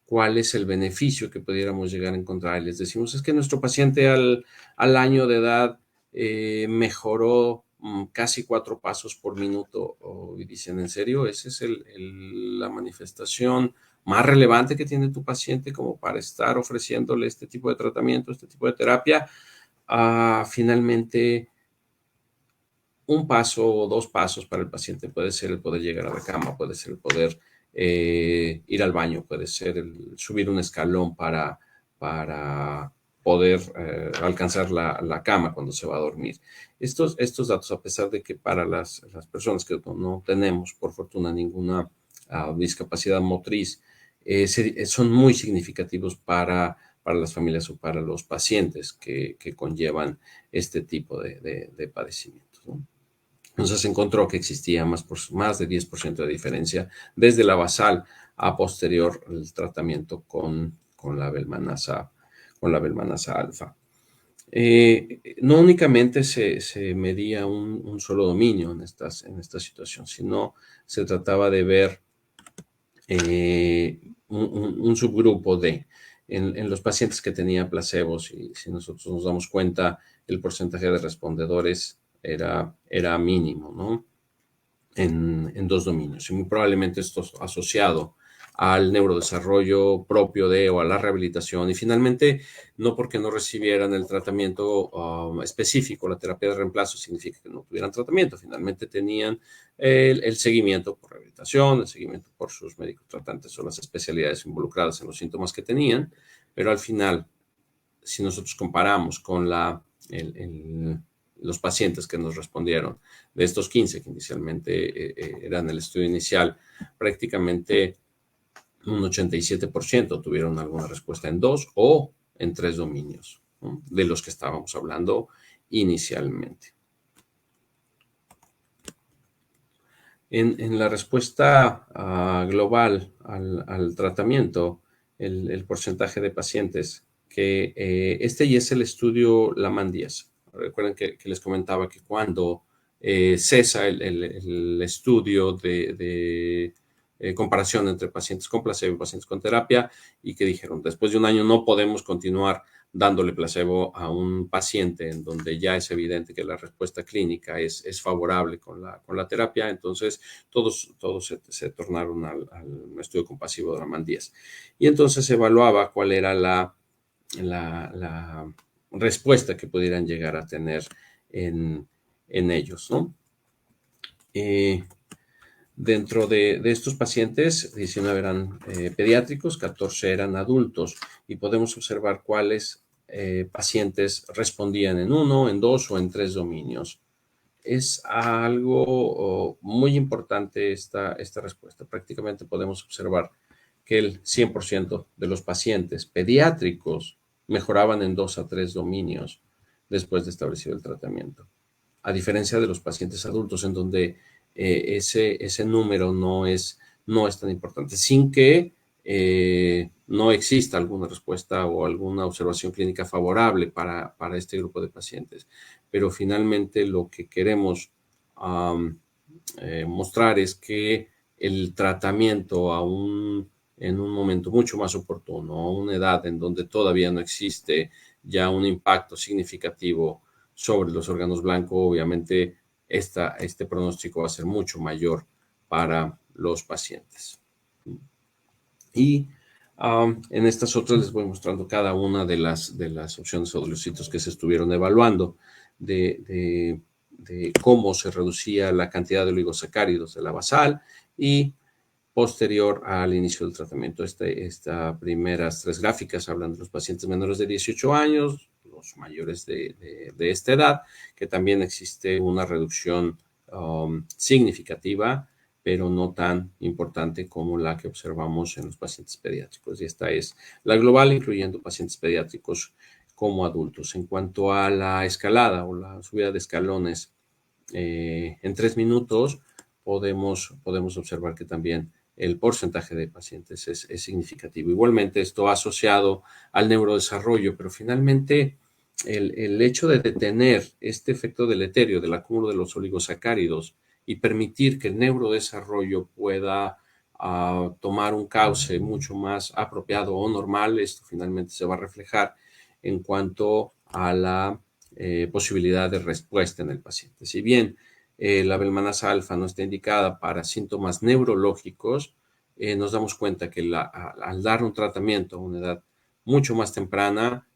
cuál es el beneficio que pudiéramos llegar a encontrar, y les decimos, es que nuestro paciente al año de edad mejoró casi 4 pasos por minuto, y dicen, ¿en serio? ¿Esa es la manifestación más relevante que tiene tu paciente como para estar ofreciéndole este tipo de tratamiento, este tipo de terapia? Finalmente, un paso o 2 pasos para el paciente puede ser el poder llegar a la cama, puede ser el poder ir al baño, puede ser el subir un escalón para poder alcanzar la cama cuando se va a dormir. Estos datos, a pesar de que para las personas que no tenemos, por fortuna, ninguna discapacidad motriz, son muy significativos para las familias o para los pacientes que conllevan este tipo de padecimientos, ¿no? Entonces se encontró que existía más de 10% de diferencia desde la basal a posterior el tratamiento con la belmanasa, alfa. No únicamente se medía un solo dominio en esta situación, sino se trataba de ver un subgrupo en los pacientes que tenían placebos, y si nosotros nos damos cuenta, el porcentaje de respondedores era mínimo, ¿no? En 2 dominios. Y muy probablemente esto es asociado al neurodesarrollo propio o a la rehabilitación. Y finalmente, no porque no recibieran el tratamiento específico, la terapia de reemplazo, significa que no tuvieran tratamiento. Finalmente tenían el seguimiento por rehabilitación, el seguimiento por sus médicos tratantes o las especialidades involucradas en los síntomas que tenían. Pero al final, si nosotros comparamos con los pacientes que nos respondieron, de estos 15 que inicialmente eran el estudio inicial, prácticamente un 87% tuvieron alguna respuesta en 2 o en 3 dominios, ¿no?, de los que estábamos hablando inicialmente. En la respuesta global al tratamiento, el porcentaje de pacientes que y es el estudio Laman-Diaz. Recuerden que les comentaba que cuando cesa el estudio de comparación entre pacientes con placebo y pacientes con terapia, y que dijeron, después de un año no podemos continuar dándole placebo a un paciente en donde ya es evidente que la respuesta clínica es favorable con la terapia, entonces todos se tornaron al estudio compasivo de Laman-Diaz. Y entonces se evaluaba cuál era la respuesta que pudieran llegar a tener en ellos, ¿no? Dentro de estos pacientes, 19 eran pediátricos, 14 eran adultos, y podemos observar cuáles pacientes respondían en 1, en 2 o en 3 dominios. Es algo muy importante esta respuesta. Prácticamente podemos observar que el 100% de los pacientes pediátricos mejoraban en 2 a 3 dominios después de establecido el tratamiento, a diferencia de los pacientes adultos, en donde ese número no es tan importante, sin que no exista alguna respuesta o alguna observación clínica favorable para este grupo de pacientes. Pero finalmente lo que queremos mostrar es que el tratamiento en un momento mucho más oportuno, a una edad en donde todavía no existe ya un impacto significativo sobre los órganos blancos, obviamente este pronóstico va a ser mucho mayor para los pacientes. Y en estas otras les voy mostrando cada una de las opciones o de los sitios que se estuvieron evaluando de cómo se reducía la cantidad de oligosacáridos de la basal y posterior al inicio del tratamiento. Estas primeras 3 gráficas hablan de los pacientes menores de 18 años, los mayores de esta edad, que también existe una reducción significativa, pero no tan importante como la que observamos en los pacientes pediátricos. Y esta es la global, incluyendo pacientes pediátricos como adultos. En cuanto a la escalada o la subida de escalones, en 3 minutos podemos observar que también el porcentaje de pacientes es significativo. Igualmente, esto asociado al neurodesarrollo, pero finalmente el hecho de detener este efecto deleterio del acúmulo de los oligosacáridos y permitir que el neurodesarrollo pueda tomar un cauce mucho más apropiado o normal, esto finalmente se va a reflejar en cuanto a la posibilidad de respuesta en el paciente. Si bien la abelmanasa alfa no está indicada para síntomas neurológicos, nos damos cuenta que al dar un tratamiento a una edad mucho más temprana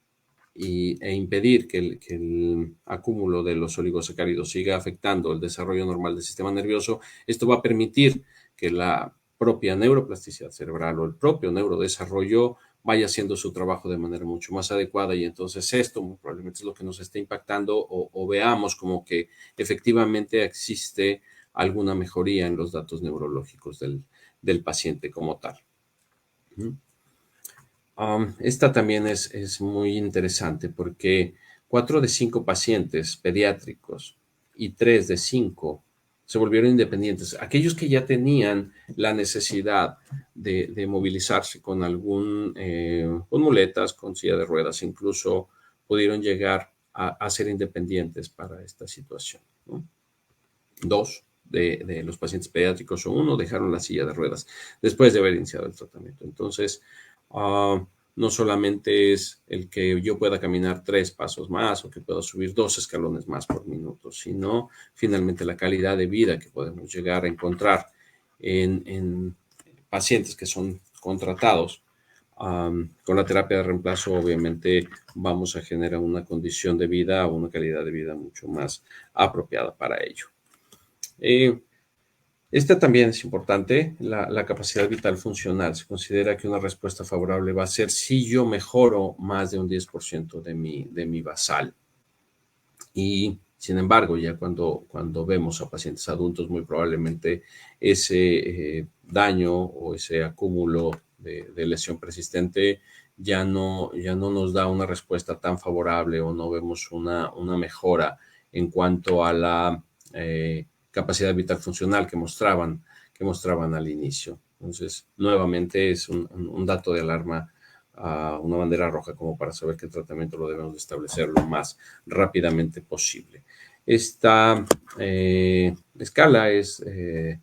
e impedir que el acúmulo de los oligosacáridos siga afectando el desarrollo normal del sistema nervioso, esto va a permitir que la propia neuroplasticidad cerebral o el propio neurodesarrollo vaya haciendo su trabajo de manera mucho más adecuada, y entonces esto muy probablemente es lo que nos está impactando o veamos como que efectivamente existe alguna mejoría en los datos neurológicos del paciente como tal. Esta también es muy interesante porque 4 de 5 pacientes pediátricos y 3 de 5 se volvieron independientes. Aquellos que ya tenían la necesidad de movilizarse con con muletas, con silla de ruedas, incluso pudieron llegar a ser independientes para esta situación, ¿no? 2 de los pacientes pediátricos o 1 dejaron la silla de ruedas después de haber iniciado el tratamiento. Entonces, no solamente es el que yo pueda caminar 3 pasos más o que pueda subir 2 escalones más por minuto, sino finalmente la calidad de vida que podemos llegar a encontrar en pacientes que son contratados. Con la terapia de reemplazo, obviamente, vamos a generar una condición de vida o una calidad de vida mucho más apropiada para ello. Esta también es importante, la capacidad vital funcional. Se considera que una respuesta favorable va a ser si yo mejoro más de un 10% de mi basal. Y, sin embargo, ya cuando vemos a pacientes adultos, muy probablemente ese daño o ese acúmulo de lesión persistente ya no nos da una respuesta tan favorable o no vemos una mejora en cuanto a la capacidad vital funcional que mostraban al inicio. Entonces, nuevamente es un dato de alarma, una bandera roja como para saber que el tratamiento lo debemos de establecer lo más rápidamente posible. Esta escala es de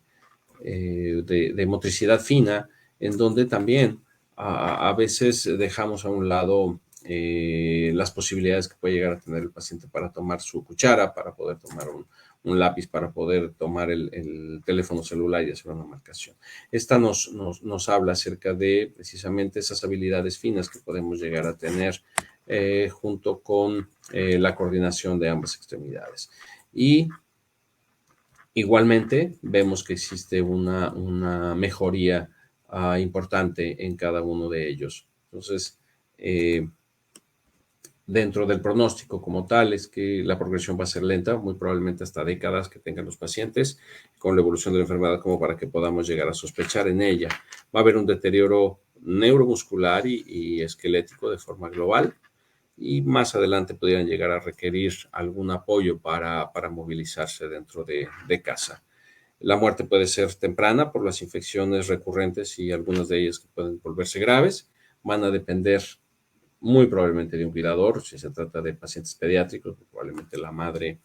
motricidad fina, en donde también a veces dejamos a un lado las posibilidades que puede llegar a tener el paciente para tomar su cuchara, para poder tomar un lápiz, para poder tomar el teléfono celular y hacer una marcación. Esta nos habla acerca de precisamente esas habilidades finas que podemos llegar a tener junto con la coordinación de ambas extremidades. Y igualmente vemos que existe una mejoría importante en cada uno de ellos. Entonces, Dentro del pronóstico como tal es que la progresión va a ser lenta, muy probablemente hasta décadas que tengan los pacientes con la evolución de la enfermedad como para que podamos llegar a sospechar en ella. Va a haber un deterioro neuromuscular y esquelético de forma global y más adelante podrían llegar a requerir algún apoyo para movilizarse dentro de casa. La muerte puede ser temprana por las infecciones recurrentes y algunas de ellas que pueden volverse graves. Van a depender muy probablemente de un cuidador, si se trata de pacientes pediátricos, probablemente la madre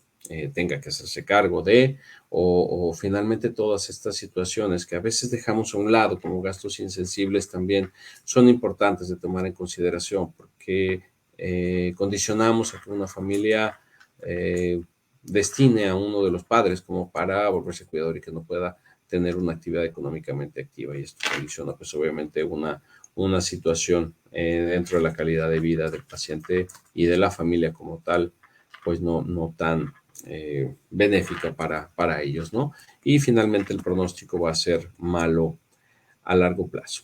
tenga que hacerse cargo de, o finalmente todas estas situaciones que a veces dejamos a un lado como gastos insensibles también son importantes de tomar en consideración porque condicionamos a que una familia destine a uno de los padres como para volverse cuidador y que no pueda tener una actividad económicamente activa y esto condiciona pues obviamente una situación dentro de la calidad de vida del paciente y de la familia como tal, pues no tan benéfica para ellos, ¿no? Y finalmente el pronóstico va a ser malo a largo plazo.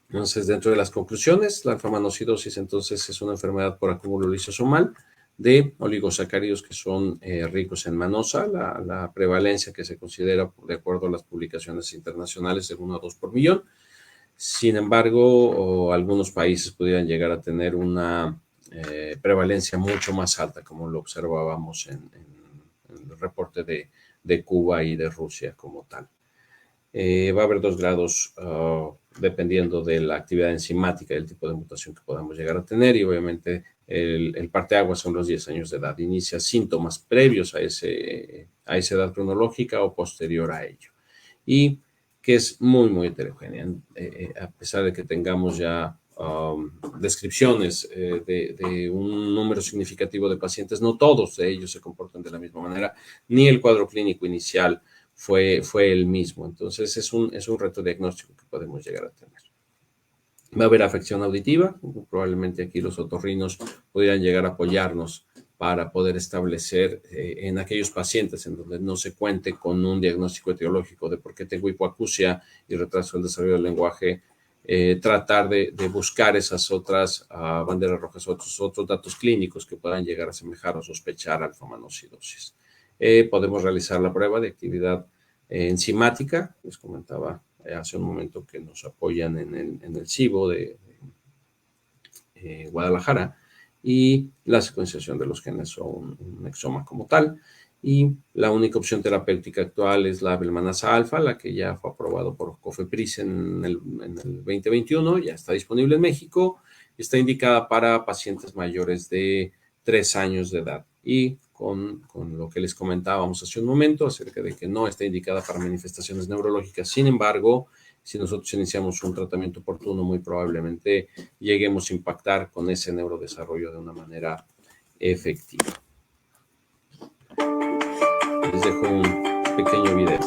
Entonces, dentro de las conclusiones, la alfa-manosidosis entonces es una enfermedad por acúmulo lisosomal de oligosacáridos que son ricos en manosa. La prevalencia que se considera, de acuerdo a las publicaciones internacionales, de 1 a 2 por millón. Sin embargo, algunos países pudieran llegar a tener una prevalencia mucho más alta, como lo observábamos en el reporte de Cuba y de Rusia como tal. Va a haber 2 grados dependiendo de la actividad enzimática y el tipo de mutación que podamos llegar a tener y obviamente el parteaguas son los 10 años de edad. Inicia síntomas previos a esa edad cronológica o posterior a ello. Y que es muy heterogénea, a pesar de que tengamos ya descripciones de un número significativo de pacientes, no todos de ellos se comportan de la misma manera, ni el cuadro clínico inicial fue el mismo. Entonces es un reto diagnóstico que podemos llegar a tener. Va a haber afección auditiva, probablemente aquí los otorrinos podrían llegar a apoyarnos para poder establecer en aquellos pacientes en donde no se cuente con un diagnóstico etiológico de por qué tengo hipoacusia y retraso del desarrollo del lenguaje, tratar de buscar esas otras banderas rojas, otros datos clínicos que puedan llegar a asemejar o sospechar alfa-manosidosis. Podemos realizar la prueba de actividad enzimática, les comentaba hace un momento que nos apoyan en el CIBO de Guadalajara, y la secuenciación de los genes o un exoma como tal. Y la única opción terapéutica actual es la Abelmanasa alfa, la que ya fue aprobado por COFEPRIS en el 2021, ya está disponible en México, está indicada para pacientes mayores de 3 años de edad. Y con lo que les comentábamos hace un momento acerca de que no está indicada para manifestaciones neurológicas. Sin embargo, si nosotros iniciamos un tratamiento oportuno, muy probablemente lleguemos a impactar con ese neurodesarrollo de una manera efectiva. Les dejo un pequeño video.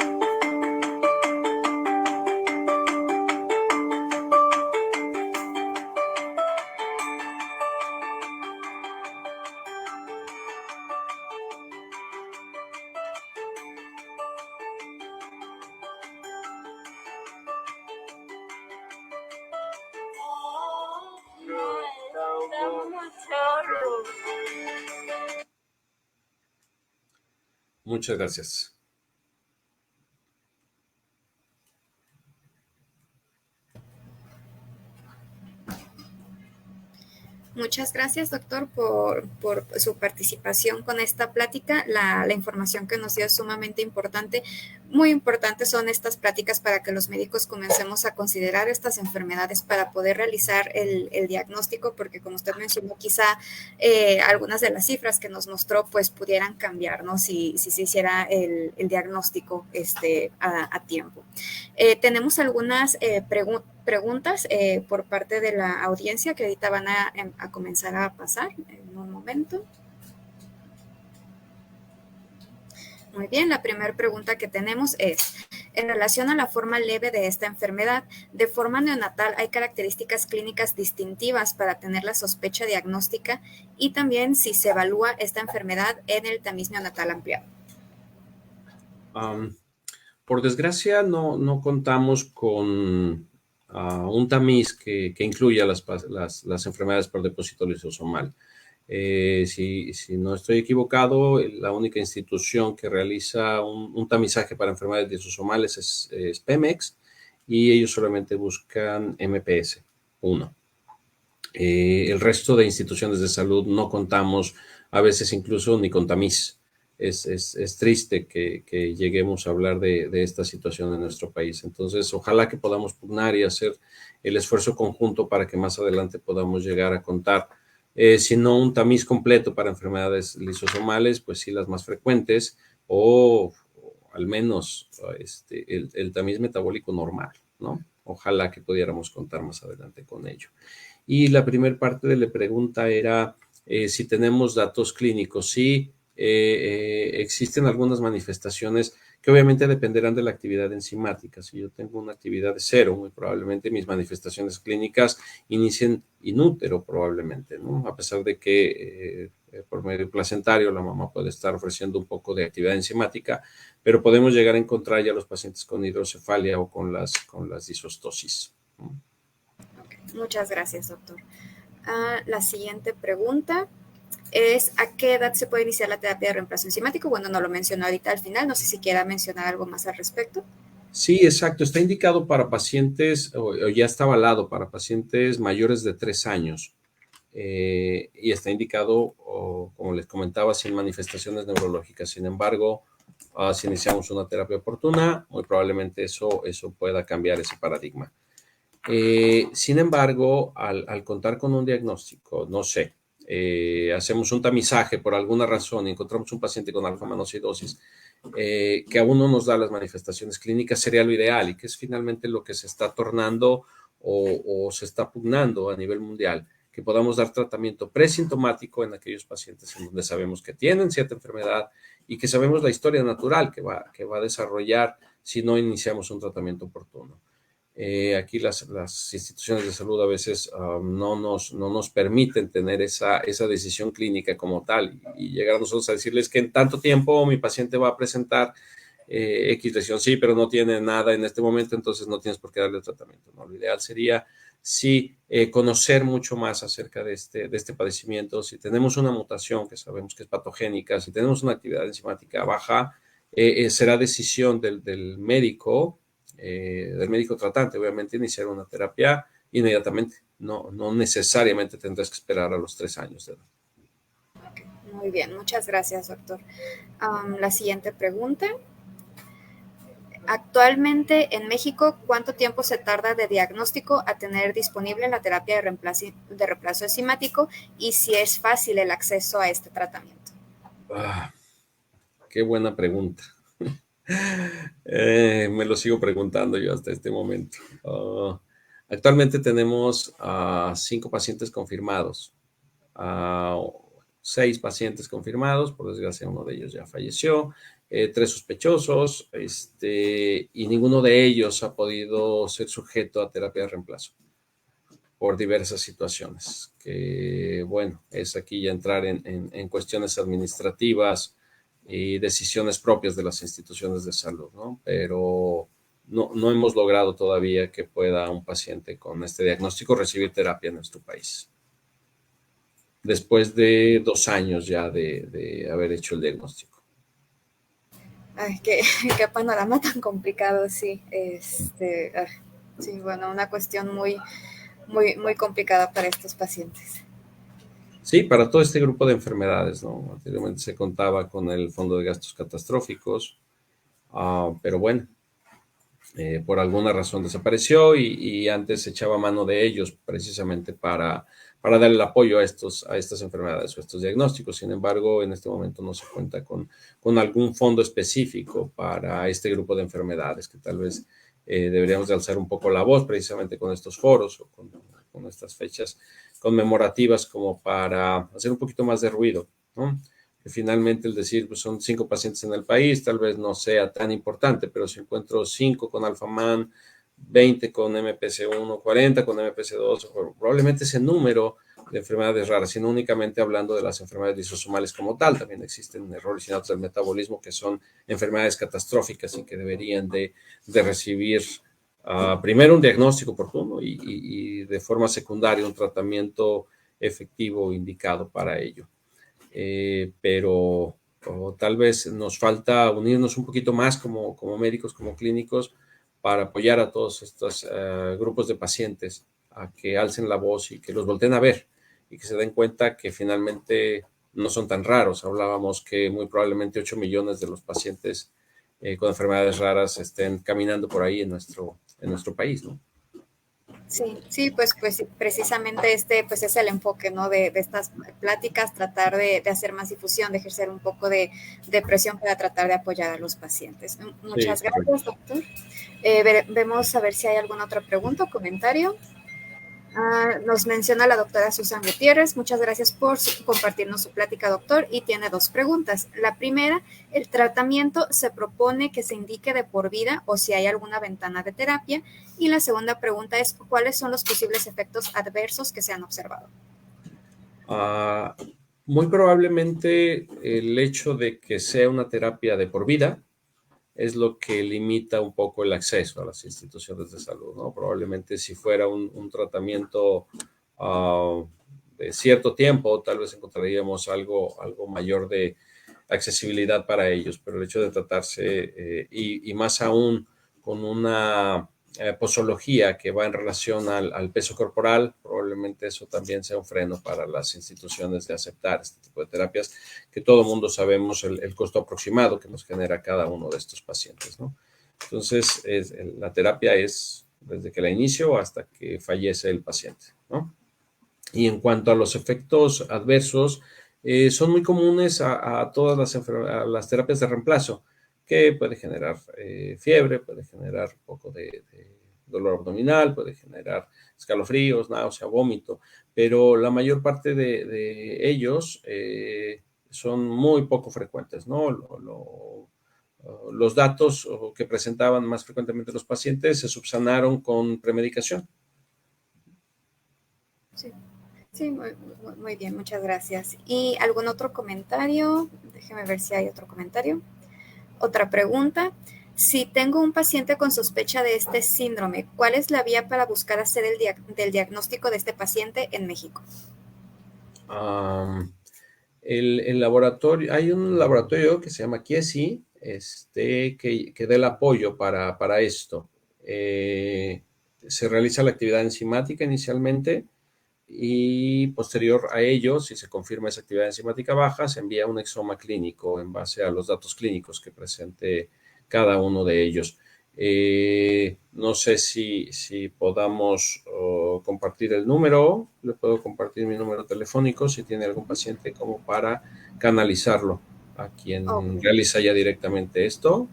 Muchas gracias. Muchas gracias, doctor, por su participación con esta plática. La información que nos dio es sumamente importante. Muy importantes son estas pláticas para que los médicos comencemos a considerar estas enfermedades para poder realizar el diagnóstico, porque como usted mencionó, quizá algunas de las cifras que nos mostró pues pudieran cambiar, ¿no? Si se hiciera el diagnóstico a tiempo. Tenemos algunas preguntas por parte de la audiencia que ahorita van a comenzar a pasar en un momento. Muy bien, la primera pregunta que tenemos es, en relación a la forma leve de esta enfermedad, ¿de forma neonatal hay características clínicas distintivas para tener la sospecha diagnóstica? Y también si se evalúa esta enfermedad en el tamiz neonatal ampliado. Por desgracia, no contamos con un tamiz que incluya las enfermedades por depósito lisosomal. Si no estoy equivocado, la única institución que realiza un tamizaje para enfermedades lisosomales es Pemex, y ellos solamente buscan MPS 1. El resto de instituciones de salud no contamos a veces incluso ni con tamiz. Es triste que lleguemos a hablar de esta situación en nuestro país. Entonces, ojalá que podamos pugnar y hacer el esfuerzo conjunto para que más adelante podamos llegar a contar, si no un tamiz completo para enfermedades lisosomales, pues sí las más frecuentes, o al menos el tamiz metabólico normal, ¿no? Ojalá que pudiéramos contar más adelante con ello. Y la primera parte de la pregunta era si tenemos datos clínicos. Sí, existen algunas manifestaciones que obviamente dependerán de la actividad enzimática. Si yo tengo una actividad de cero, muy probablemente mis manifestaciones clínicas inicien in útero, probablemente, ¿no? A pesar de que por medio placentario la mamá puede estar ofreciendo un poco de actividad enzimática, pero podemos llegar a encontrar ya los pacientes con hidrocefalia o con las disostosis, ¿no? Okay. Muchas gracias, doctor. La siguiente pregunta es, ¿a qué edad se puede iniciar la terapia de reemplazo enzimático? Bueno, no lo mencionó ahorita al final, no sé si quiera mencionar algo más al respecto. Sí, exacto. Está indicado para pacientes, o ya está avalado para pacientes mayores de 3 años. Y está indicado, como les comentaba, sin manifestaciones neurológicas. Sin embargo, si iniciamos una terapia oportuna, muy probablemente eso pueda cambiar ese paradigma. Sin embargo, al contar con un diagnóstico, no sé, hacemos un tamizaje por alguna razón y encontramos un paciente con alfa-manocidosis, que aún no nos da las manifestaciones clínicas, sería lo ideal, y que es finalmente lo que se está tornando o se está pugnando a nivel mundial, que podamos dar tratamiento presintomático en aquellos pacientes en donde sabemos que tienen cierta enfermedad y que sabemos la historia natural que va a desarrollar si no iniciamos un tratamiento oportuno. Aquí las instituciones de salud a veces no nos permiten tener esa decisión clínica como tal, y llegar a nosotros a decirles que en tanto tiempo mi paciente va a presentar X lesión, sí, pero no tiene nada en este momento, entonces no tienes por qué darle tratamiento, ¿no? Lo ideal sería sí conocer mucho más acerca de este padecimiento. Si tenemos una mutación que sabemos que es patogénica, si tenemos una actividad enzimática baja, será decisión del médico tratante, obviamente, iniciar una terapia inmediatamente. No necesariamente tendrás que esperar a los 3 años de edad. Muy bien, muchas gracias, doctor. La siguiente pregunta. Actualmente en México, ¿cuánto tiempo se tarda de diagnóstico a tener disponible la terapia de reemplazo enzimático, y si es fácil el acceso a este tratamiento? Qué buena pregunta. Me lo sigo preguntando yo hasta este momento. Actualmente tenemos 5 pacientes confirmados, 6 pacientes confirmados, por desgracia uno de ellos ya falleció, 3 sospechosos, y ninguno de ellos ha podido ser sujeto a terapia de reemplazo por diversas situaciones, que bueno, es aquí ya entrar en cuestiones administrativas y decisiones propias de las instituciones de salud, ¿no? Pero no hemos logrado todavía que pueda un paciente con este diagnóstico recibir terapia en nuestro país, después de 2 años ya de haber hecho el diagnóstico. Ay, qué panorama tan complicado, sí. Sí, bueno, una cuestión muy complicada para estos pacientes. Sí, para todo este grupo de enfermedades, ¿no? Anteriormente se contaba con el Fondo de Gastos Catastróficos, pero bueno, por alguna razón desapareció, y antes se echaba mano de ellos precisamente para dar el apoyo a estas enfermedades o estos diagnósticos. Sin embargo, en este momento no se cuenta con algún fondo específico para este grupo de enfermedades, que tal vez deberíamos de alzar un poco la voz precisamente con estos foros o con estas fechas conmemorativas, como para hacer un poquito más de ruido, ¿no? Que finalmente el decir, pues son 5 pacientes en el país, tal vez no sea tan importante, pero si encuentro 5 con Alpha-MAN, 20 con MPC1, 40 con MPC2, probablemente ese número de enfermedades raras, sino únicamente hablando de las enfermedades lisosomales como tal. También existen errores innatos del metabolismo que son enfermedades catastróficas y que deberían de recibir primero un diagnóstico oportuno y de forma secundaria un tratamiento efectivo indicado para ello. Pero tal vez nos falta unirnos un poquito más como médicos, como clínicos, para apoyar a todos estos grupos de pacientes a que alcen la voz y que los volteen a ver y que se den cuenta que finalmente no son tan raros. Hablábamos que muy probablemente 8 millones de los pacientes con enfermedades raras estén caminando por ahí en nuestro país, ¿no? Sí, sí, pues precisamente pues es el enfoque, ¿no? De estas pláticas, tratar de hacer más difusión, de ejercer un poco de presión para tratar de apoyar a los pacientes. Sí, Muchas correcto. gracias, doctor. Vemos a ver si hay alguna otra pregunta o comentario. Nos menciona la doctora Susan Gutiérrez. Muchas gracias por compartirnos su plática, doctor. Y tiene dos preguntas. La primera, ¿el tratamiento se propone que se indique de por vida o si hay alguna ventana de terapia? Y la segunda pregunta es, ¿cuáles son los posibles efectos adversos que se han observado? Muy probablemente el hecho de que sea una terapia de por vida es lo que limita un poco el acceso a las instituciones de salud, ¿no? Probablemente si fuera un tratamiento de cierto tiempo, tal vez encontraríamos algo mayor de accesibilidad para ellos, pero el hecho de tratarse, y más aún con una posología que va en relación al peso corporal, probablemente eso también sea un freno para las instituciones de aceptar este tipo de terapias, que todo el mundo sabemos el costo aproximado que nos genera cada uno de estos pacientes, ¿no? Entonces, la terapia es desde que la inicio hasta que fallece el paciente, ¿no? Y en cuanto a los efectos adversos, son muy comunes a todas a las terapias de reemplazo, que puede generar fiebre, puede generar un poco de dolor abdominal, puede generar escalofríos, náusea, vómito, pero la mayor parte de ellos son muy poco frecuentes, ¿no? Los datos que presentaban más frecuentemente los pacientes se subsanaron con premedicación. Sí. Sí, muy bien, muchas gracias. ¿Y algún otro comentario? Déjeme ver si hay otro comentario. Otra pregunta. Si tengo un paciente con sospecha de este síndrome, ¿cuál es la vía para buscar hacer del diagnóstico de este paciente en México? El laboratorio, hay un laboratorio que se llama Kiesi, que da el apoyo para esto. Se realiza la actividad enzimática inicialmente y posterior a ello, si se confirma esa actividad enzimática baja, se envía un exoma clínico en base a los datos clínicos que presente cada uno de ellos. No sé si podamos compartir el número, le puedo compartir mi número telefónico si tiene algún paciente como para canalizarlo a quien Okay. realiza ya directamente esto.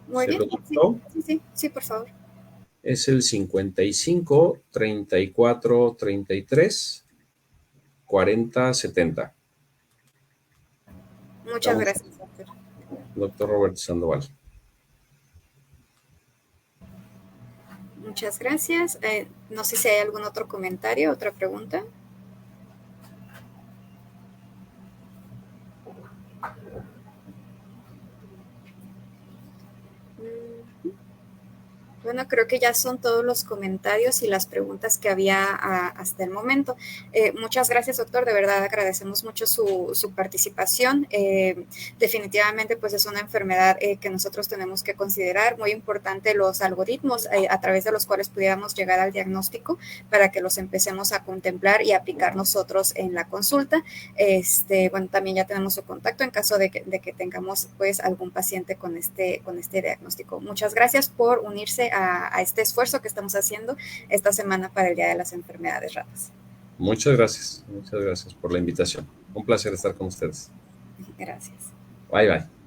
Muy ¿Se bien, lo sí, gustó? sí, sí, sí, por favor. Es el 55 34 33 40 70. Muchas Estamos, gracias, doctor. doctor Robert Sandoval. Muchas gracias. No sé si hay algún otro comentario, otra pregunta. Bueno, creo que ya son todos los comentarios y las preguntas que había hasta el momento. Muchas gracias, doctor. De verdad agradecemos mucho su participación. Definitivamente, pues es una enfermedad que nosotros tenemos que considerar. Muy importante los algoritmos a través de los cuales pudiéramos llegar al diagnóstico para que los empecemos a contemplar y aplicar nosotros en la consulta. Bueno, también ya tenemos su contacto en caso de que tengamos pues algún paciente con este diagnóstico. Muchas gracias por unirse a este esfuerzo que estamos haciendo esta semana para el Día de las Enfermedades Raras. Muchas gracias por la invitación. Un placer estar con ustedes. Gracias. Bye, bye.